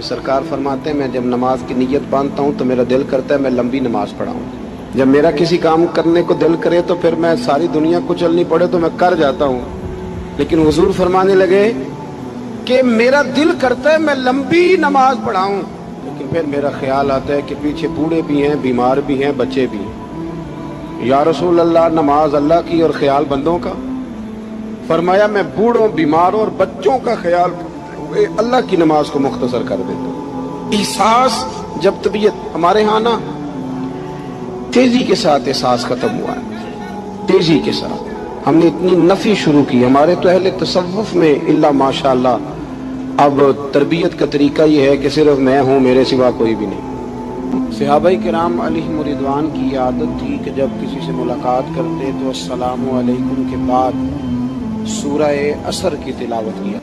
سرکار فرماتے ہیں میں جب نماز کی نیت باندھتا ہوں تو میرا دل کرتا ہے میں لمبی نماز پڑھاؤں. جب میرا کسی کام کرنے کو دل کرے تو پھر میں ساری دنیا کو چلنی پڑے تو میں کر جاتا ہوں. لیکن حضور فرمانے لگے کہ میرا دل کرتا ہے میں لمبی نماز پڑھاؤں، لیکن پھر میرا خیال آتا ہے کہ پیچھے بوڑھے بھی ہیں، بیمار بھی ہیں، بچے بھی ہیں. یا رسول اللہ، نماز اللہ کی اور خیال بندوں کا. فرمایا میں بوڑھوں، بیماروں اور بچوں کا خیال اللہ کی نماز کو مختصر کر دیتا ہوں. احساس جب طبیعت ہمارے ہاں نا تیزی کے ساتھ احساس ختم ہوا ہے، تیزی کے ساتھ ہم نے اتنی نفی شروع کی. ہمارے تو اہل تصوف میں اللہ ماشاءاللہ اب تربیت کا طریقہ یہ ہے کہ صرف میں ہوں، میرے سوا کوئی بھی نہیں. صحابہ کرام علیہم رضوان کی عادت تھی کہ جب کسی سے ملاقات کرتے تو السلام علیکم کے بعد سورہ عصر کی تلاوت کیا.